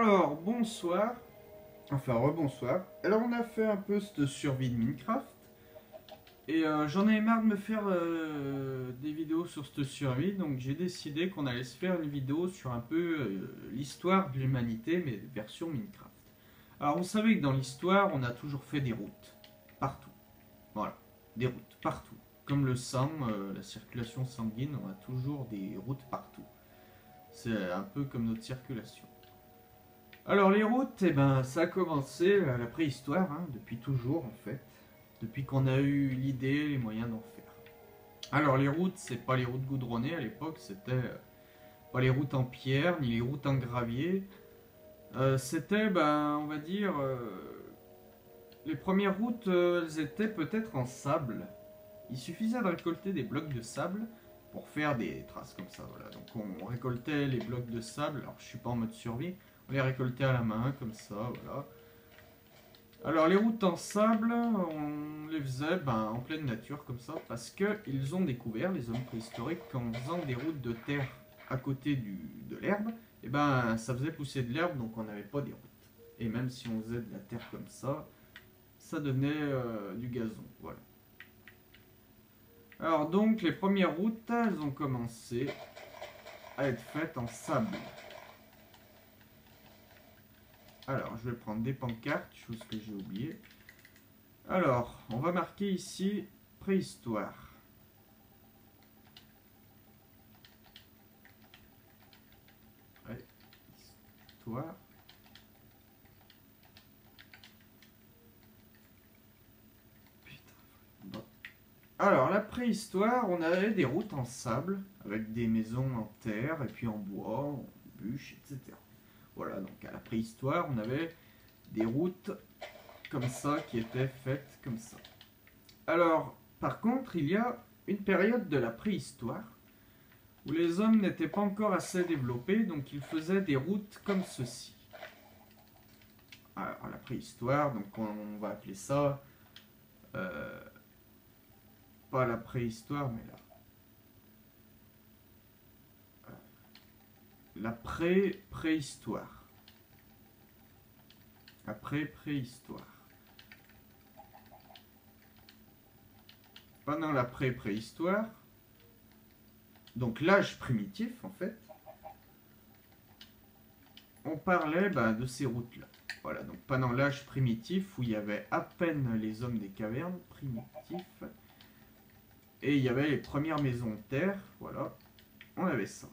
Alors, bonsoir. Enfin, rebonsoir. Alors, on a fait un peu cette survie de Minecraft. Et j'en avais marre de me faire des vidéos sur cette survie. Donc, j'ai décidé qu'on allait se faire une vidéo sur un peu l'histoire de l'humanité, mais version Minecraft. Alors, vous savez que dans l'histoire, on a toujours fait des routes. Partout. Voilà. Des routes. Partout. Comme le sang, la circulation sanguine, on a toujours des routes partout. C'est un peu comme notre circulation. Alors les routes, eh ben, ça a commencé à la préhistoire, hein, depuis toujours en fait. Depuis qu'on a eu l'idée, les moyens d'en faire. Alors les routes, c'est pas les routes goudronnées à l'époque, c'était pas les routes en pierre, ni les routes en gravier. C'était, ben, on va dire, les premières routes, elles étaient peut-être en sable. Il suffisait de récolter des blocs de sable pour faire des traces comme ça, voilà. Donc on récoltait les blocs de sable, alors je suis pas en mode survie, on les récoltait à la main, comme ça, voilà. Alors les routes en sable, on les faisait en pleine nature, comme ça, parce qu'ils ont découvert, les hommes préhistoriques, qu'en faisant des routes de terre à côté de l'herbe, et ben ça faisait pousser de l'herbe, donc on n'avait pas des routes. Et même si on faisait de la terre comme ça devenait du gazon, voilà. Alors donc les premières routes, elles ont commencé à être faites en sable. Alors je vais prendre des pancartes, chose que j'ai oubliée. Alors on va marquer ici préhistoire. Ouais, histoire. Bon. Alors la préhistoire, on avait des routes en sable, avec des maisons en terre, et puis en bois, en bûches, etc. Voilà, donc à la préhistoire, on avait des routes comme ça qui étaient faites comme ça. Alors, par contre, il y a une période de la préhistoire où les hommes n'étaient pas encore assez développés, donc ils faisaient des routes comme ceci. Alors, la préhistoire, donc on va appeler ça pas la préhistoire, mais la pré-préhistoire. La pré-préhistoire. Pendant la pré-préhistoire, donc l'âge primitif en fait, on parlait de ces routes-là. Voilà, donc pendant l'âge primitif où il y avait à peine les hommes des cavernes primitifs, et il y avait les premières maisons de terre, voilà, on avait ça.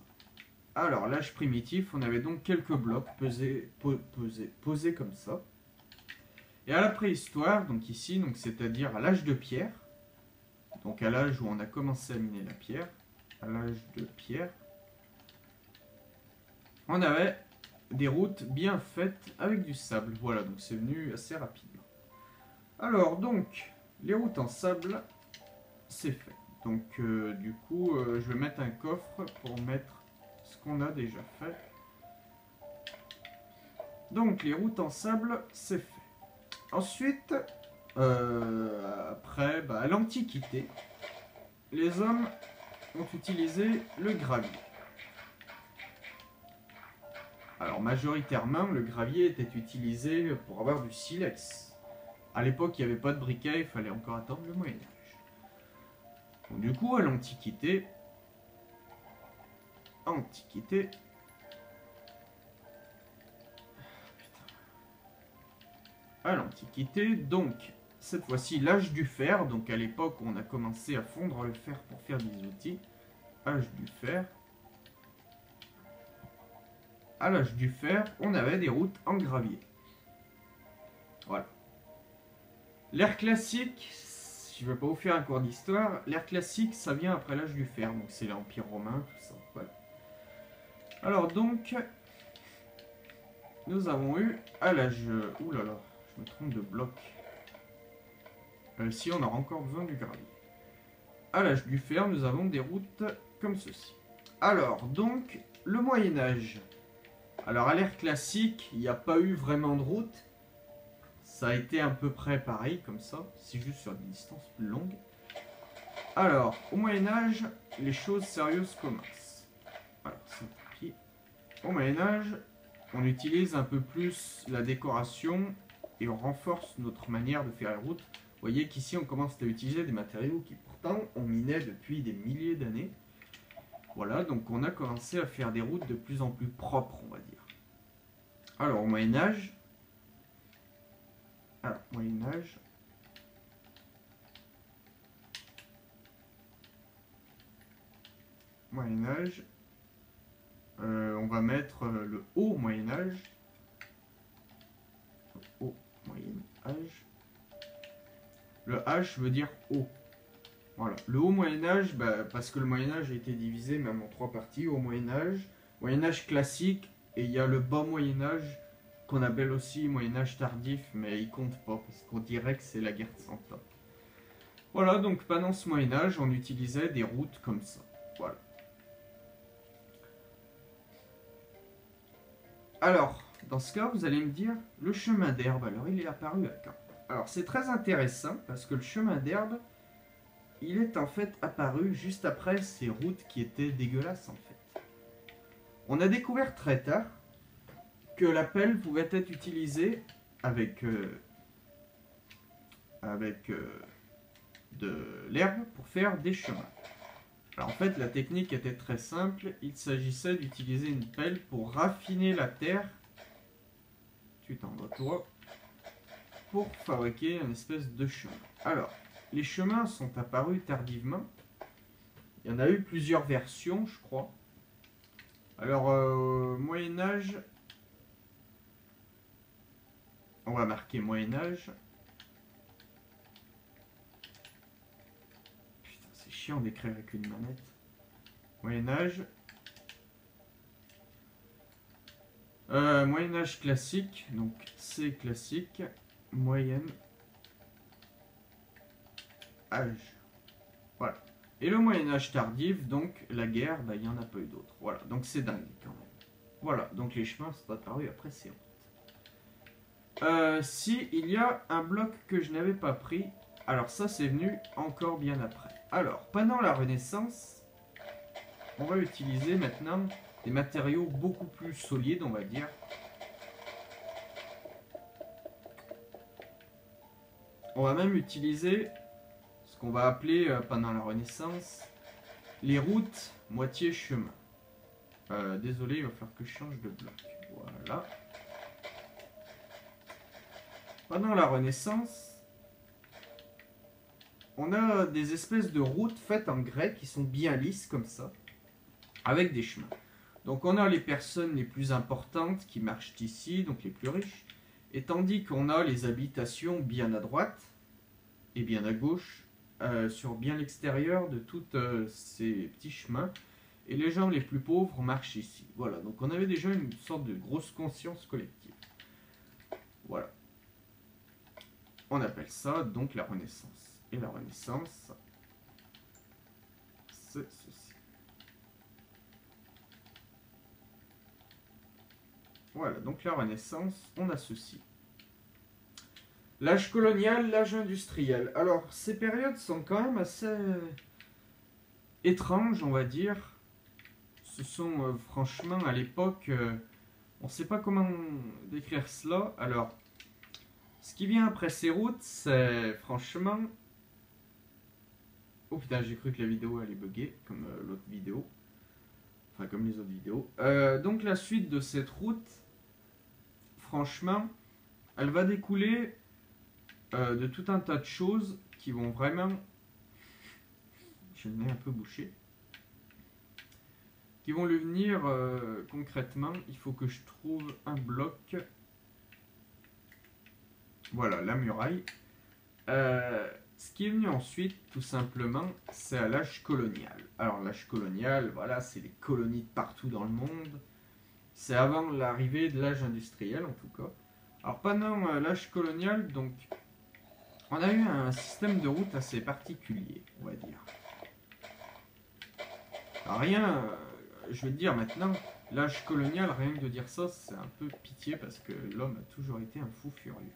Alors, l'âge primitif, on avait donc quelques blocs posés comme ça. Et à la préhistoire, donc ici, donc c'est-à-dire à l'âge de pierre, donc à l'âge où on a commencé à miner la pierre, à l'âge de pierre, on avait des routes bien faites avec du sable. Voilà, donc c'est venu assez rapidement. Alors, donc, les routes en sable, c'est fait. Donc, du coup, je vais mettre un coffre pour mettre ce qu'on a déjà fait. Donc, les routes en sable, c'est fait. Ensuite, après, à l'Antiquité, les hommes ont utilisé le gravier. Alors, majoritairement, le gravier était utilisé pour avoir du silex. À l'époque, il n'y avait pas de briquet, il fallait encore attendre le Moyen-Âge. Donc, du coup, à l'Antiquité, donc, cette fois-ci, l'âge du fer, donc à l'époque où on a commencé à fondre le fer pour faire des outils, âge du fer. À l'âge du fer, on avait des routes en gravier. Voilà. L'ère classique, je ne vais pas vous faire un cours d'histoire, l'ère classique, ça vient après l'âge du fer, donc c'est l'Empire romain, tout ça, voilà. Alors donc, nous avons eu à l'âge... Ouh là là, je me trompe de bloc. Si on aura encore besoin du gravier. À l'âge du fer, nous avons des routes comme ceci. Alors, donc, le Moyen-Âge. Alors, à l'ère classique, il n'y a pas eu vraiment de route. Ça a été à peu près pareil, comme ça. C'est juste sur des distances plus longues. Alors, au Moyen-Âge, les choses sérieuses commencent. Alors, c'est un pied. Au Moyen-Âge, on utilise un peu plus la décoration et on renforce notre manière de faire les routes. Vous voyez qu'ici on commence à utiliser des matériaux qui pourtant on minait depuis des milliers d'années. Voilà, donc on a commencé à faire des routes de plus en plus propres, on va dire. Alors, au Moyen-Âge, Moyen-Âge, on va mettre le haut Moyen-Âge. Haut Moyen-Âge. Le H veut dire haut. Voilà. Le haut Moyen-Âge, parce que le Moyen-Âge a été divisé même en 3 parties. Au Moyen-Âge, Moyen-Âge classique, et il y a le bas Moyen-Âge, qu'on appelle aussi Moyen-Âge tardif, mais il compte pas, parce qu'on dirait que c'est la guerre de 100 ans. Voilà, donc pendant ce Moyen-Âge, on utilisait des routes comme ça. Voilà. Alors, dans ce cas, vous allez me dire, le chemin d'herbe, alors il est apparu à quand? Alors, c'est très intéressant, parce que le chemin d'herbe, il est en fait apparu juste après ces routes qui étaient dégueulasses, en fait. On a découvert très tard que la pelle pouvait être utilisée avec de l'herbe pour faire des chemins. Alors en fait, la technique était très simple. Il s'agissait d'utiliser une pelle pour raffiner la terre. Tu t'en vas toi. Pour fabriquer une espèce de chemin. Alors, les chemins sont apparus tardivement. Il y en a eu plusieurs versions, je crois. Alors, Moyen-Âge, on va marquer Moyen-Âge. Putain, c'est chiant d'écrire avec une manette. Moyen-Âge. Moyen-Âge classique, donc c'est classique. Moyen-Âge. Voilà. Et le Moyen-Âge tardif, donc la guerre, il n'y en a pas eu d'autres. Voilà, donc c'est dingue quand même. Voilà, donc les chemins sont apparus après ces routes. Si il y a un bloc que je n'avais pas pris, alors ça c'est venu encore bien après. Alors, pendant la Renaissance, on va utiliser maintenant des matériaux beaucoup plus solides, on va dire. On va même utiliser ce qu'on va appeler pendant la Renaissance les routes moitié chemin. Désolé, il va falloir que je change de bloc. Voilà. Pendant la Renaissance, on a des espèces de routes faites en grès qui sont bien lisses comme ça, avec des chemins. Donc on a les personnes les plus importantes qui marchent ici, donc les plus riches, et tandis qu'on a les habitations bien à droite et bien à gauche, sur bien l'extérieur de tous ces petits chemins, et les gens les plus pauvres marchent ici. Voilà, donc on avait déjà une sorte de grosse conscience collective. Voilà. On appelle ça donc la Renaissance. Et la Renaissance, c'est ceci. Voilà, donc la Renaissance, on a ceci. L'âge colonial, l'âge industriel. Alors, ces périodes sont quand même assez étranges, on va dire. Ce sont franchement, à l'époque, on ne sait pas comment décrire cela. Alors, ce qui vient après ces routes, c'est franchement... Oh putain, j'ai cru que la vidéo allait bugger, comme l'autre vidéo. Enfin, comme les autres vidéos. Donc la suite de cette route, franchement, elle va découler de tout un tas de choses qui vont vraiment... J'ai le nez un peu bouché. Qui vont lui venir concrètement. Il faut que je trouve un bloc... Voilà, la muraille. Ce qui est venu ensuite, tout simplement, c'est à l'âge colonial. Alors l'âge colonial, voilà, c'est les colonies de partout dans le monde. C'est avant l'arrivée de l'âge industriel, en tout cas. Alors pendant l'âge colonial, donc, on a eu un système de route assez particulier, on va dire. Alors, rien, je veux dire maintenant, l'âge colonial, rien que de dire ça, c'est un peu pitié parce que l'homme a toujours été un fou furieux.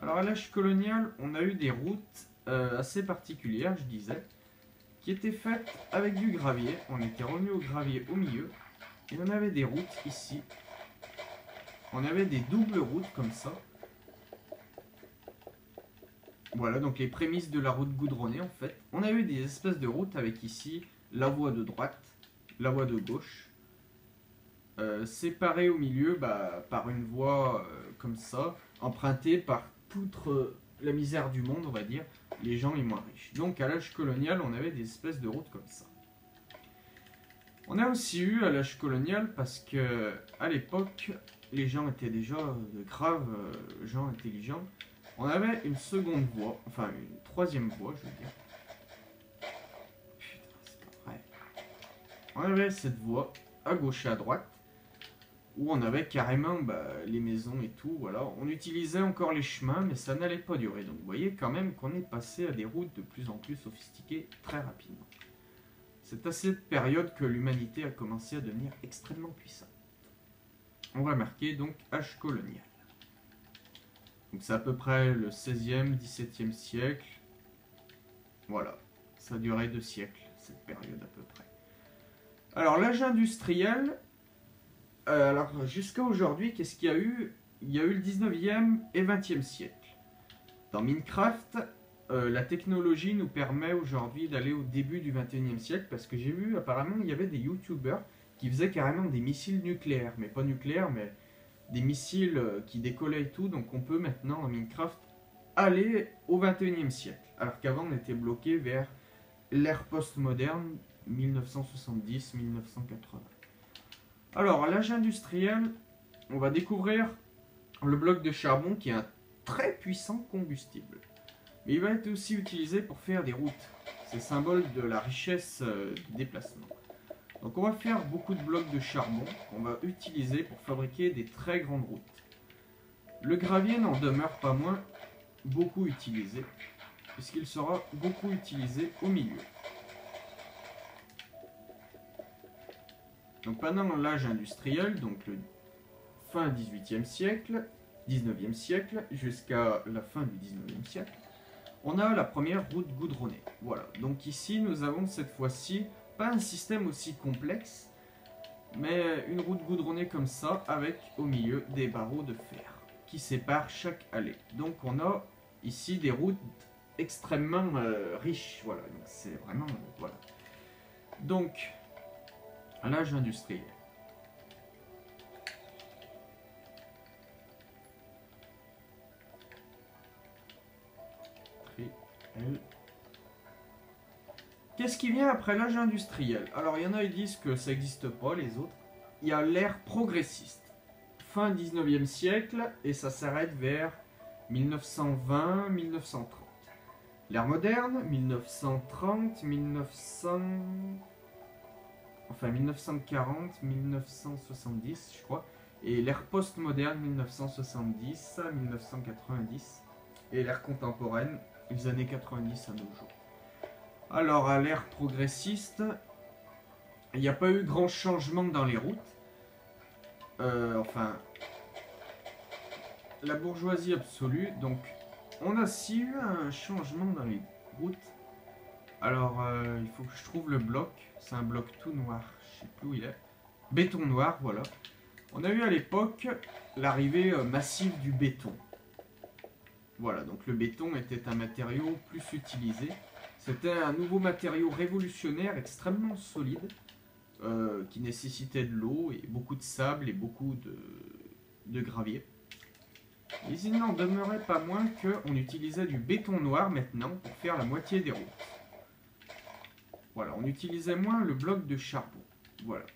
Alors à l'âge colonial, on a eu des routes assez particulières, je disais, qui étaient faites avec du gravier. On était revenu au gravier au milieu, et on avait des routes ici, on avait des doubles routes comme ça. Voilà, donc les prémices de la route goudronnée en fait. On a eu des espèces de routes avec ici la voie de droite, la voie de gauche, séparées au milieu par une voie comme ça, empruntée par toute la misère du monde, on va dire, les gens les moins riches. Donc à l'âge colonial, on avait des espèces de routes comme ça. On a aussi eu à l'âge colonial, parce que à l'époque, les gens étaient déjà de graves gens intelligents, on avait une seconde voie, enfin une troisième voie, je veux dire. Putain, c'est pas vrai. On avait cette voie à gauche et à droite, où on avait carrément les maisons et tout, voilà. On utilisait encore les chemins, mais ça n'allait pas durer. Donc vous voyez quand même qu'on est passé à des routes de plus en plus sophistiquées très rapidement. C'est à cette période que l'humanité a commencé à devenir extrêmement puissante. On va marquer donc âge colonial. Donc c'est à peu près le 16e, 17e siècle. Voilà, ça a duré 2 siècles, cette période à peu près. Alors l'âge industriel, jusqu'à aujourd'hui, qu'est-ce qu'il y a eu? Il y a eu le 19e et 20e siècle. Dans Minecraft, la technologie nous permet aujourd'hui d'aller au début du 21e siècle, parce que j'ai vu apparemment il y avait des youtubeurs qui faisaient carrément des missiles nucléaires, mais pas nucléaires, mais des missiles qui décollaient et tout, donc on peut maintenant en Minecraft aller au 21e siècle, alors qu'avant on était bloqué vers l'ère post-moderne, 1970-1980. Alors à l'âge industriel, on va découvrir le bloc de charbon qui est un très puissant combustible. Mais il va être aussi utilisé pour faire des routes. C'est symbole de la richesse du déplacement. Donc on va faire beaucoup de blocs de charbon qu'on va utiliser pour fabriquer des très grandes routes. Le gravier n'en demeure pas moins beaucoup utilisé, puisqu'il sera beaucoup utilisé au milieu. Donc pendant l'âge industriel, donc le fin 18e siècle, 19e siècle, jusqu'à la fin du 19e siècle, on a la première route goudronnée. Voilà, donc ici nous avons cette fois-ci pas un système aussi complexe, mais une route goudronnée comme ça, avec au milieu des barreaux de fer qui séparent chaque allée. Donc on a ici des routes extrêmement riches, voilà, donc c'est vraiment, voilà. Donc, à l'âge industriel. Qu'est-ce qui vient après l'âge industriel? Alors il y en a qui disent que ça n'existe pas, les autres. Il y a l'ère progressiste. Fin 19e siècle, et ça s'arrête vers 1920-1930. L'ère moderne, 1930, 1900... Enfin 1940, 1970, je crois. Et l'ère post-moderne, 1970 à 1990. Et l'ère contemporaine, les années 90 à nos jours. Alors, à l'ère progressiste, il n'y a pas eu grand changement dans les routes. Enfin, la bourgeoisie absolue. Donc, on a aussi eu un changement dans les routes. Alors, il faut que je trouve le bloc. C'est un bloc tout noir. Je sais plus où il est. Béton noir, voilà. On a eu à l'époque l'arrivée massive du béton. Voilà, donc le béton était un matériau plus utilisé. C'était un nouveau matériau révolutionnaire, extrêmement solide, qui nécessitait de l'eau et beaucoup de sable et beaucoup de gravier. Mais il n'en demeurait pas moins qu'on utilisait du béton noir maintenant pour faire la moitié des routes. Voilà, on utilisait moins le bloc de charbon. Voilà.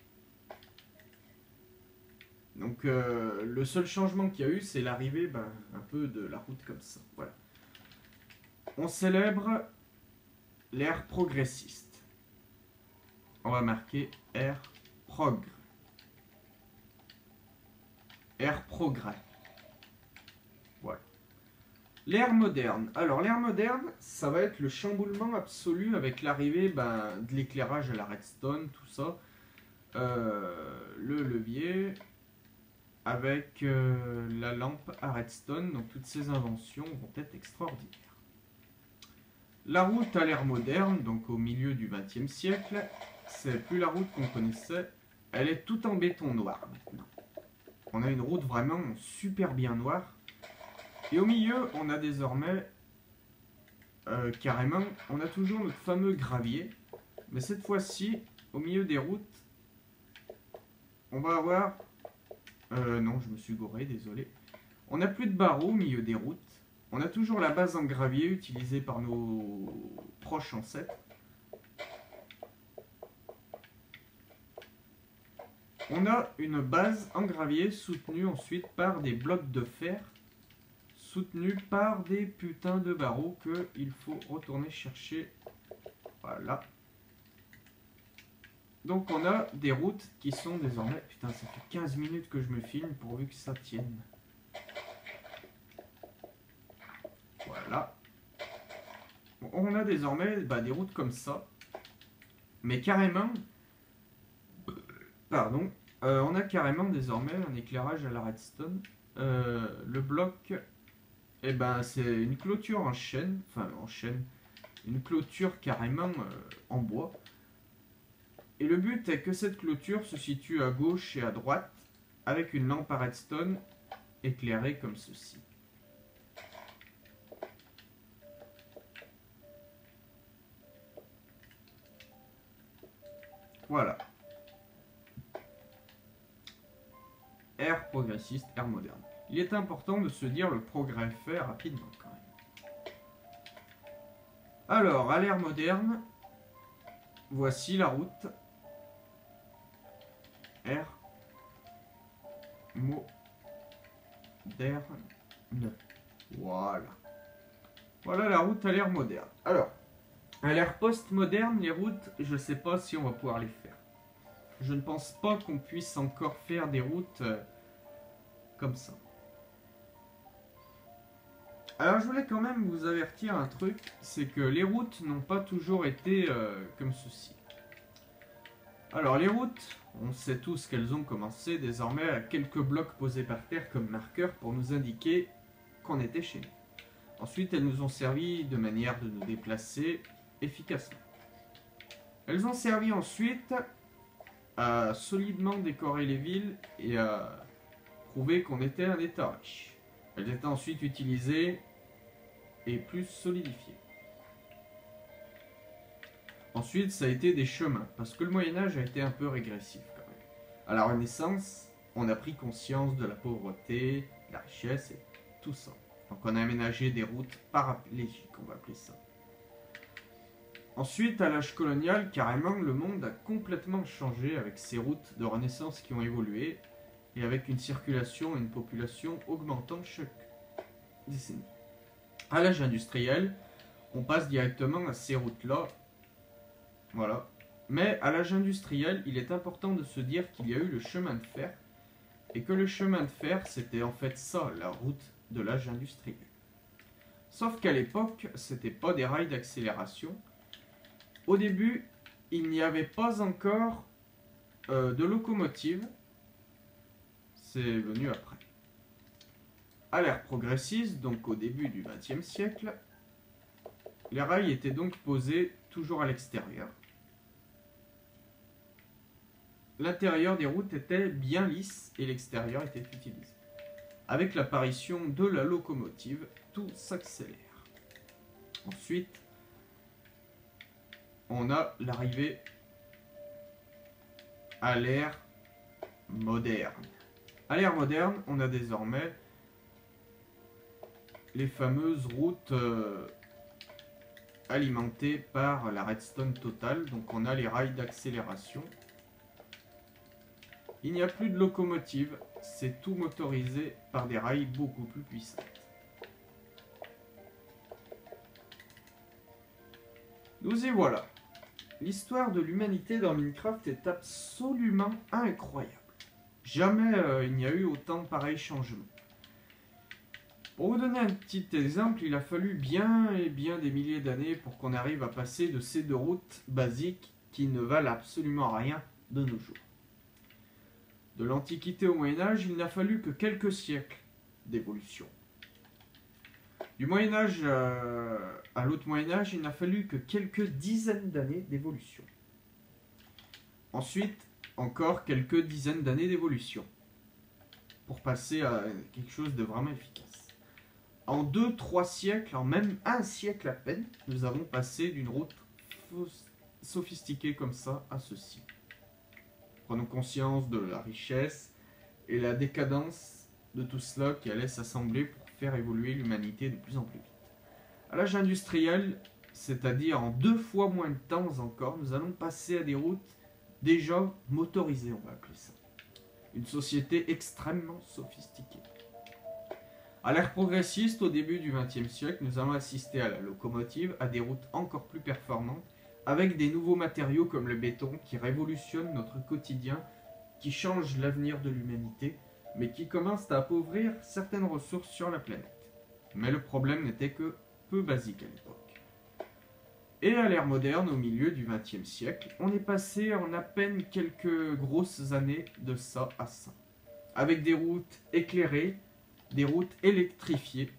Donc le seul changement qu'il y a eu, c'est l'arrivée un peu de la route comme ça. Voilà. On célèbre l'ère progressiste. On va marquer ère progrès. Ère progrès. Voilà. L'ère moderne. Alors l'ère moderne, ça va être le chamboulement absolu avec l'arrivée de l'éclairage à la redstone, tout ça. Le levier avec la lampe à redstone. Donc toutes ces inventions vont être extraordinaires. La route à l'ère moderne, donc au milieu du XXe siècle, c'est plus la route qu'on connaissait, elle est toute en béton noir maintenant. On a une route vraiment super bien noire. Et au milieu, on a désormais, carrément, on a toujours notre fameux gravier. Mais cette fois-ci, au milieu des routes, on va avoir... non, je me suis gouré, désolé. On n'a plus de barreaux au milieu des routes. On a toujours la base en gravier utilisée par nos proches ancêtres. On a une base en gravier soutenue ensuite par des blocs de fer, soutenus par des putains de barreaux qu'il faut retourner chercher. Voilà. Donc on a des routes qui sont désormais... Putain, ça fait 15 minutes que je me filme pourvu que ça tienne. Voilà. On a désormais des routes comme ça. Mais carrément... Pardon. On a carrément désormais un éclairage à la redstone. Le bloc... Eh ben, c'est une clôture en chêne. Enfin, en chêne. Une clôture carrément en bois. Et le but est que cette clôture se situe à gauche et à droite, avec une lampe à redstone éclairée comme ceci. Voilà. Ère progressiste, ère moderne. Il est important de se dire le progrès fait rapidement quand même. Alors, à l'ère moderne, voici la route. Ère moderne. Voilà. Voilà la route à l'ère moderne. Alors, à l'ère post-moderne, les routes, je ne sais pas si on va pouvoir les faire. Je ne pense pas qu'on puisse encore faire des routes comme ça. Alors je voulais quand même vous avertir un truc, c'est que les routes n'ont pas toujours été comme ceci. Alors les routes, on sait tous qu'elles ont commencé désormais à quelques blocs posés par terre comme marqueurs pour nous indiquer qu'on était chez nous. Ensuite, elles nous ont servi de manière de nous déplacer efficacement. Elles ont servi ensuite à solidement décorer les villes et à prouver qu'on était un État riche. Elles étaient ensuite utilisées et plus solidifiées. Ensuite, ça a été des chemins, parce que le Moyen-Âge a été un peu régressif quand même. À la Renaissance, on a pris conscience de la pauvreté, de la richesse et tout ça. Donc on a aménagé des routes paraplégiques, on va appeler ça. Ensuite, à l'âge colonial, carrément, le monde a complètement changé avec ces routes de Renaissance qui ont évolué et avec une circulation et une population augmentant chaque décennie. À l'âge industriel, on passe directement à ces routes-là. Voilà. Mais à l'âge industriel, il est important de se dire qu'il y a eu le chemin de fer et que le chemin de fer, c'était en fait ça, la route de l'âge industriel. Sauf qu'à l'époque, c'était pas des rails d'accélération. Au début, il n'y avait pas encore de locomotive. C'est venu après. À l'ère progressiste, donc au début du XXe siècle, les rails étaient donc posés toujours à l'extérieur. L'intérieur des routes était bien lisse et l'extérieur était utilisé. Avec l'apparition de la locomotive, tout s'accélère. Ensuite, on a l'arrivée à l'ère moderne. À l'ère moderne, on a désormais les fameuses routes alimentées par la redstone totale. Donc on a les rails d'accélération. Il n'y a plus de locomotive, c'est tout motorisé par des rails beaucoup plus puissantes. Nous y voilà. L'histoire de l'humanité dans Minecraft est absolument incroyable. Jamais il n'y a eu autant de pareils changements. Pour vous donner un petit exemple, il a fallu bien et bien des milliers d'années pour qu'on arrive à passer de ces deux routes basiques qui ne valent absolument rien de nos jours. De l'Antiquité au Moyen-Âge, il n'a fallu que quelques siècles d'évolution. Du Moyen-Âge à l'autre Moyen-Âge, il n'a fallu que quelques dizaines d'années d'évolution. Ensuite, encore quelques dizaines d'années d'évolution. pour passer à quelque chose de vraiment efficace. En 2-3 siècles, en même un siècle à peine, nous avons passé d'une route sophistiquée comme ça à ceci. Prenons conscience de la richesse et la décadence de tout cela qui allait s'assembler pour faire évoluer l'humanité de plus en plus vite. À l'âge industriel, c'est-à-dire en 2 fois moins de temps encore, nous allons passer à des routes déjà motorisées, on va appeler ça. Une société extrêmement sophistiquée. À l'ère progressiste, au début du XXe siècle, nous allons assister à la locomotive, à des routes encore plus performantes, avec des nouveaux matériaux comme le béton qui révolutionnent notre quotidien, qui changent l'avenir de l'humanité, mais qui commencent à appauvrir certaines ressources sur la planète. Mais le problème n'était que peu basique à l'époque. Et à l'ère moderne, au milieu du XXe siècle, on est passé en à peine quelques grosses années de ça à ça. Avec des routes éclairées, des routes électrifiées,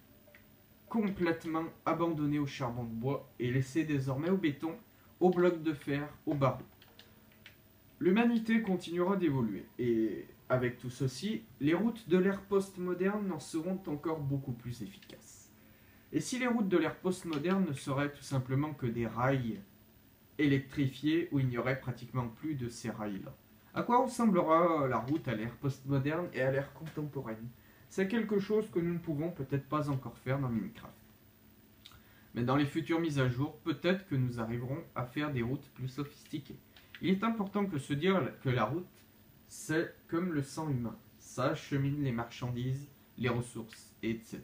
complètement abandonnées au charbon de bois et laissées désormais au béton, aux blocs de fer, aux barreaux. L'humanité continuera d'évoluer et avec tout ceci, les routes de l'ère postmoderne en seront encore beaucoup plus efficaces. Et si les routes de l'ère postmoderne ne seraient tout simplement que des rails électrifiés où il n'y aurait pratiquement plus de ces rails-là? À quoi ressemblera la route à l'ère postmoderne et à l'ère contemporaine? C'est quelque chose que nous ne pouvons peut-être pas encore faire dans Minecraft. Mais dans les futures mises à jour, peut-être que nous arriverons à faire des routes plus sophistiquées. Il est important de se dire que la route, c'est comme le sang humain. Ça achemine les marchandises, les ressources, etc.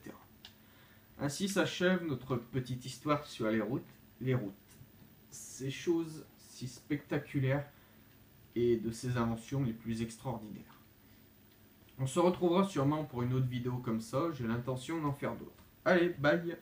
Ainsi s'achève notre petite histoire sur les routes. Les routes. Ces choses si spectaculaires et de ces inventions les plus extraordinaires. On se retrouvera sûrement pour une autre vidéo comme ça, j'ai l'intention d'en faire d'autres. Allez, bye!